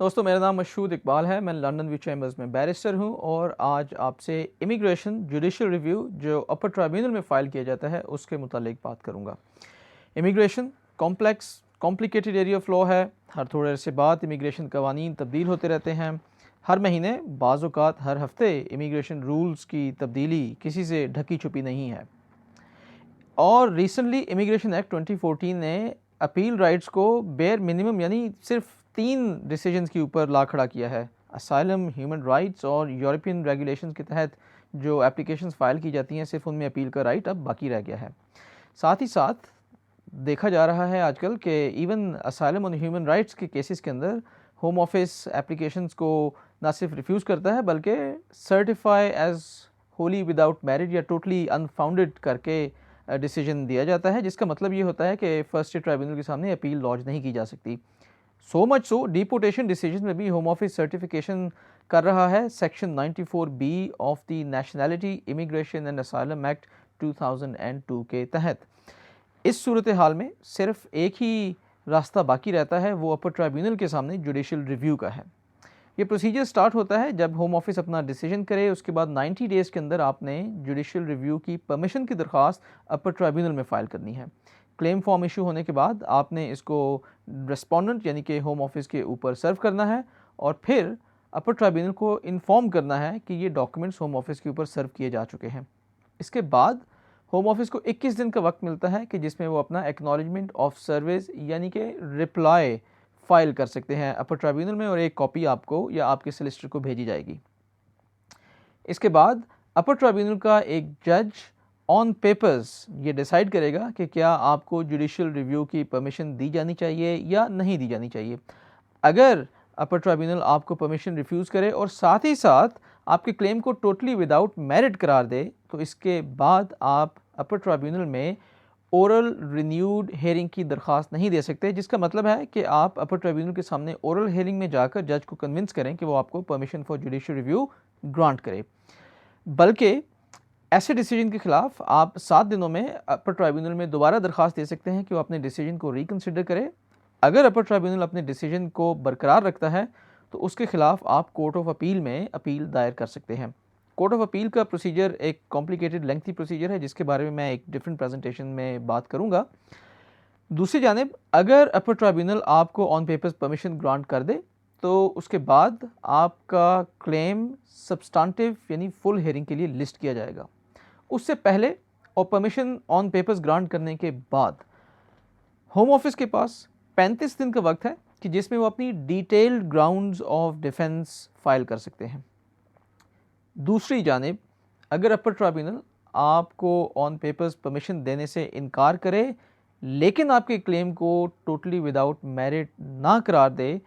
दोस्तों, मेरा नाम मशहूद इकबाल है। मैं लंदन व्यू चैम्बर्स में बैरिस्टर हूं और आज आपसे इमिग्रेशन जुडिशल रिव्यू जो अपर ट्राइब्यूनल में फ़ाइल किया जाता है उसके मुतालिक बात करूंगा। Immigration complicated area of law है। हर थोड़े अरसे बाद इमिग्रेशन कवानीन तब्दील होते रहते हैं। हर महीने, बाज़ औक़ात हर हफ्ते इमिग्रेशन रूल्स की तब्दीली किसी से ढकी छुपी नहीं है। और रिसेंटली इमिग्रेशन एक्ट 2014 ने अपील राइट्स को बेयर मिनिमम यानी सिर्फ 3 डिसीजंस के ऊपर ला खड़ा किया है। असाइलम, ह्यूमन राइट्स और यूरोपियन रेगुलेशंस के तहत जो एप्लीकेशंस फ़ाइल की जाती हैं, सिर्फ उनमें अपील का राइट अब बाकी रह गया है। साथ ही साथ देखा जा रहा है आजकल कि इवन असाइलम और ह्यूमन राइट्स के केसेस के अंदर होम ऑफिस एप्लीकेशंस को ना सिर्फ रिफ्यूज़ करता है बल्कि certify as wholly without merit या टोटली अनफाउंडेड करके डिसीजन दिया जाता है, जिसका मतलब ये होता है कि फर्स्ट ट्राइब्यूनल के सामने अपील लॉन्च नहीं की जा सकती। So much so deportation decision में भी होम ऑफिस सर्टिफिकेशन कर रहा है section 94B of the nationality immigration and asylum act 2002 के तहत। इस सूरत हाल में सिर्फ एक ही रास्ता बाकी रहता है, वो अपर ट्राइब्यूनल के सामने जुडिशल रिव्यू का है। ये प्रोसीजर स्टार्ट होता है जब होम ऑफिस अपना डिसीजन करे, उसके बाद 90 डेज़ के अंदर आपने जुडिशल रिव्यू की परमिशन की दरख्वास्त अपर ट्राइब्यूनल में फ़ाइल करनी है। क्लेम फॉर्म इशू होने के बाद आपने इसको रेस्पोंडेंट यानी कि होम ऑफिस के ऊपर सर्व करना है और फिर अपर ट्राइब्यूनल को इन्फॉर्म करना है कि ये डॉक्यूमेंट्स होम ऑफिस के ऊपर सर्व किए जा चुके हैं। इसके बाद होम ऑफिस को 21 दिन का वक्त मिलता है कि जिसमें वो अपना एक्नॉलेजमेंट ऑफ सर्विस यानी कि रिप्लाई फाइल कर सकते हैं अपर ट्राइब्यूनल में और एक कॉपी आपको या आपके सॉलिसिटर को भेजी जाएगी। इसके बाद अपर ट्राइब्यूनल का एक जज ऑन पेपर्स ये डिसाइड करेगा कि क्या आपको जुडिशियल रिव्यू की परमिशन दी जानी चाहिए या नहीं दी जानी चाहिए। अगर अपर ट्राइब्यूनल आपको परमिशन रिफ्यूज़ करे और साथ ही साथ आपके क्लेम को टोटली विदाउट मेरिट करार दे, तो इसके बाद आप अपर ट्राइब्यूनल में ओरल रिन्यूड हेयरिंग की दरख्वास्त नहीं दे सकते, जिसका मतलब है कि आप अपर ट्राइब्यूनल के सामने ओरल हेयरिंग में जाकर जज को कन्विंस करें कि वो आपको permission for judicial review grant करे। बल्कि ऐसे डिसीजन के खिलाफ आप 7 दिनों में अपर ट्राइब्यूनल में दोबारा दरख्वास्त दे सकते हैं कि वो अपने डिसीजन को रिकन्सिडर करे। अगर अपर ट्राइब्यूनल अपने डिसीजन को बरकरार रखता है तो उसके खिलाफ आप कोर्ट ऑफ अपील में अपील दायर कर सकते हैं। कोर्ट ऑफ अपील का प्रोसीजर एक कॉम्प्लिकेटेड लेंथी प्रोसीजर है, जिसके बारे में मैं एक डिफरेंट प्रेजेंटेशन में बात करूंगा। दूसरी जानिब अगर अपर ट्राइब्यूनल आपको ऑन पेपर्स परमिशन ग्रांट कर दे तो उसके बाद आपका क्लेम सब्सटेंटिव यानी फुल हेयरिंग के लिए लिस्ट किया जाएगा। उससे पहले और परमिशन ऑन पेपर्स ग्रांट करने के बाद होम ऑफिस के पास 35 दिन का वक्त है कि जिसमें वो अपनी detailed grounds of defence file कर सकते हैं। दूसरी जानिब अगर अपर ट्राइब्यूनल आपको ऑन पेपर्स परमिशन देने से इनकार करे लेकिन आपके क्लेम को टोटली विदाउट मेरिट ना करार दे,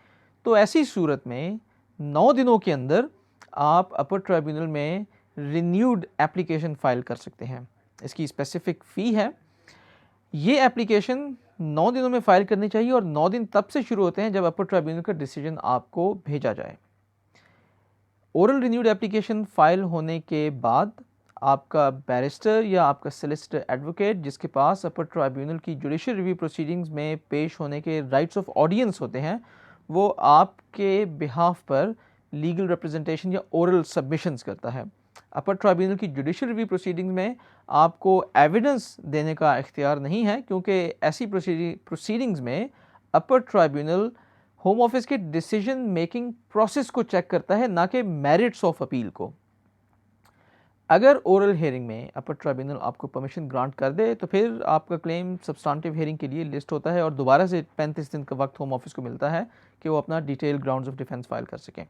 तो ऐसी सूरत में 9 दिनों के अंदर आप अपर ट्राइब्यूनल में रिन्यूड एप्लीकेशन फाइल कर सकते हैं। इसकी स्पेसिफिक फ़ी है। ये एप्लीकेशन 9 दिनों में फ़ाइल करनी चाहिए और 9 दिन तब से शुरू होते हैं जब अपर ट्राइब्यूनल का डिसीजन आपको भेजा जाए। ओरल रिन्यूड एप्लीकेशन फ़ाइल होने के बाद आपका बैरिस्टर या आपका सॉलिसिटर एडवोकेट जिसके पास अपर ट्राइब्यूनल की जुडिशियल रिव्यू प्रोसीडिंग्स में पेश होने के राइट्स ऑफ ऑडियंस होते हैं, वो आपके बिहाफ पर लीगल रिप्रेजेंटेशन या ओरल सबमिशंस करता है। अपर ट्राइब्यूनल की जुडिशियल रिव्यू प्रोसीडिंग्स में आपको एविडेंस देने का इख्तियार नहीं है, क्योंकि ऐसी प्रोसीडिंग्स में अपर ट्राइब्यूनल होम ऑफिस के डिसीजन मेकिंग प्रोसेस को चेक करता है, ना कि मेरिट्स ऑफ अपील को। अगर ओरल हेयरिंग में अपर ट्राइब्यूनल आपको परमिशन ग्रांट कर दे तो फिर आपका क्लेम सब्सटेंटिव हेयरिंग के लिए लिस्ट होता है और दोबारा से 35 दिन का वक्त होम ऑफिस को मिलता है कि वो अपना detail grounds of defence file कर सकें।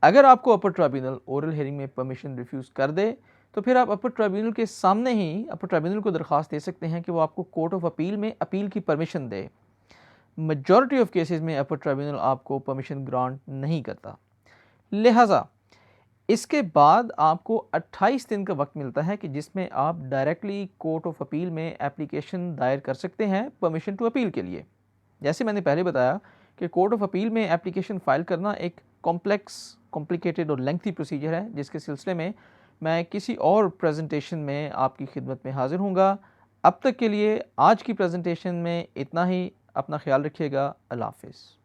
अगर आपको अपर ट्राइब्यूनल ओरल हेयरिंग में परमिशन रिफ्यूज़ कर दे तो फिर आप अपर ट्राइब्यूनल के सामने ही अपर ट्राइब्यूनल को दरख्वास्त दे सकते हैं कि वो आपको कोर्ट ऑफ अपील में अपील की permission they. Majority of cases में अपर ट्राइब्यूनल आपको परमिशन ग्रांट नहीं करता, लिहाजा इसके बाद आपको 28 दिन का वक्त मिलता है कि जिसमें आप डायरेक्टली कोर्ट ऑफ अपील में एप्लीकेशन दायर कर सकते हैं परमिशन टू अपील के लिए। जैसे मैंने पहले बताया कि कोर्ट ऑफ अपील में एप्लीकेशन फ़ाइल करना एक कॉम्प्लिकेटेड और लेंथी प्रोसीजर है, जिसके सिलसिले में मैं किसी और प्रेजेंटेशन में आपकी खिदमत में हाजिर हूँगा। अब तक के लिए आज की प्रेजेंटेशन में इतना ही। अपना ख्याल रखिएगा। अल्लाह हाफ़िज़।